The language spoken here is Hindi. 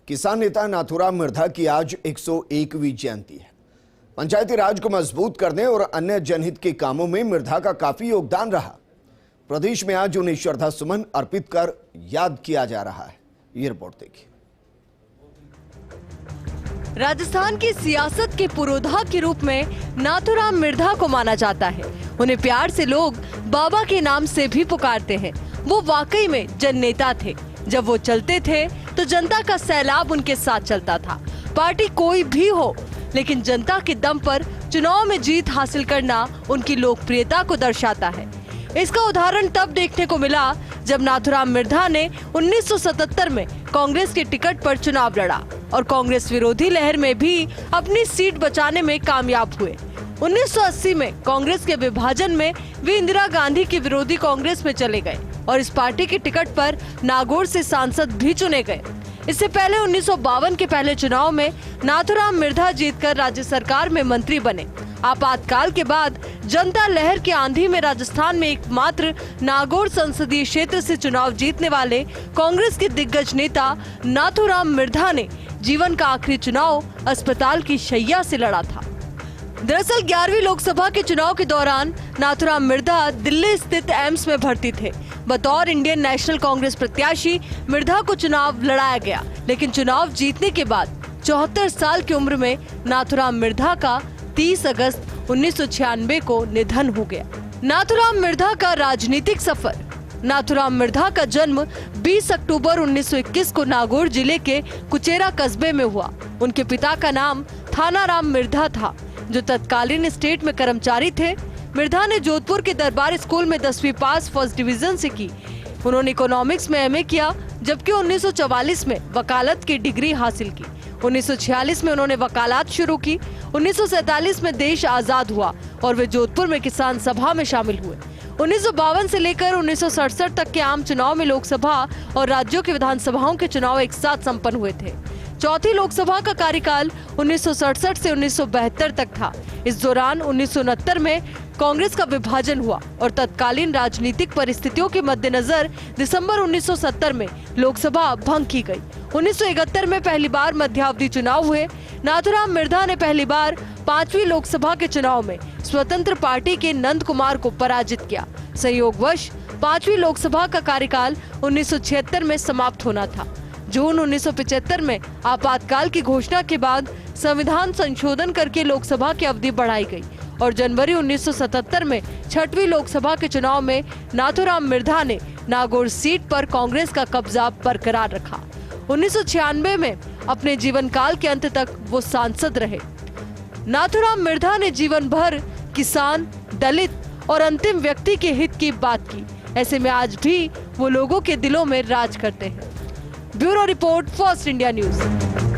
किसान नेता नाथूराम मिर्धा की आज 101वीं जयंती है। पंचायती राज को मजबूत करने और अन्य जनहित के कामों में मिर्धा का काफी योगदान रहा। प्रदेश में आज उन्हें श्रद्धा सुमन अर्पित कर याद किया जा रहा है। ये रिपोर्ट देखिए। राजस्थान की सियासत के पुरोधा के रूप में नाथूराम मिर्धा को माना जाता है। उन्हें प्यार से लोग बाबा के नाम से भी पुकारते हैं। वो वाकई में जननेता थे। जब वो चलते थे तो जनता का सैलाब उनके साथ चलता था। पार्टी कोई भी हो, लेकिन जनता के दम पर चुनाव में जीत हासिल करना उनकी लोकप्रियता को दर्शाता है। इसका उदाहरण तब देखने को मिला जब नाथूराम मिर्धा ने 1977 में कांग्रेस के टिकट पर चुनाव लड़ा और कांग्रेस विरोधी लहर में भी अपनी सीट बचाने में कामयाब हुए। 1980 में कांग्रेस के विभाजन में वे इंदिरा गांधी के विरोधी कांग्रेस में चले गए और इस पार्टी के टिकट पर नागौर से सांसद भी चुने गए। इससे पहले 1952 के पहले चुनाव में नाथूराम मिर्धा जीतकर राज्य सरकार में मंत्री बने। आपातकाल के बाद जनता लहर की आंधी में राजस्थान में एकमात्र नागौर संसदीय क्षेत्र से चुनाव जीतने वाले कांग्रेस के दिग्गज नेता नाथूराम मिर्धा ने जीवन का आखिरी चुनाव अस्पताल की शैय्या से लड़ा था। दरअसल 11वीं लोकसभा के चुनाव के दौरान नाथूराम मिर्धा दिल्ली स्थित एम्स में भर्ती थे। बतौर इंडियन नेशनल कांग्रेस प्रत्याशी मिर्धा को चुनाव लड़ाया गया, लेकिन चुनाव जीतने के बाद 74 साल की उम्र में नाथूराम मिर्धा का 30 अगस्त 1996 को निधन हो गया। नाथूराम मिर्धा का राजनीतिक सफर। नाथूराम मिर्धा का जन्म 20 अक्टूबर 1921 को नागौर जिले के कुचेरा कस्बे में हुआ। उनके पिता का नाम थानाराम मिर्धा था, जो तत्कालीन स्टेट में कर्मचारी थे। मिर्धा ने जोधपुर के दरबार स्कूल में 10वीं पास फर्स्ट डिवीजन से की। उन्होंने इकोनॉमिक्स में एमए किया, जबकि 1944 में वकालत की डिग्री हासिल की। 1946 में उन्होंने वकालत शुरू की। 1947 में देश आजाद हुआ और वे जोधपुर में किसान सभा में शामिल हुए। 1952 से लेकर 1967 तक के आम चुनाव में लोकसभा और राज्यों की विधानसभाओं के चुनाव एक साथ संपन्न हुए थे। चौथी लोकसभा का कार्यकाल 1967 से 1972 तक था। इस दौरान 1969 में कांग्रेस का विभाजन हुआ और तत्कालीन राजनीतिक परिस्थितियों के मद्देनजर दिसंबर 1970 में लोकसभा भंग की गई। 1971 में पहली बार मध्यावधि चुनाव हुए। नाथूराम मिर्धा ने पहली बार 5वीं लोकसभा के चुनाव में स्वतंत्र पार्टी के नंद कुमार को पराजित किया। संयोगवश 5वीं लोकसभा का कार्यकाल 1976 में समाप्त होना था। जून 1975 में आपातकाल की घोषणा के बाद संविधान संशोधन करके लोकसभा की अवधि बढ़ाई गई और जनवरी 1977 में 6वीं लोकसभा के चुनाव में नाथूराम मिर्धा ने नागौर सीट पर कांग्रेस का कब्जा बरकरार रखा। 1996 में अपने जीवन काल के अंत तक वो सांसद रहे। नाथूराम मिर्धा ने जीवन भर किसान, दलित और अंतिम व्यक्ति के हित की बात की। ऐसे में आज भी वो लोगों के दिलों में राज करते हैं। Bureau report, first India news.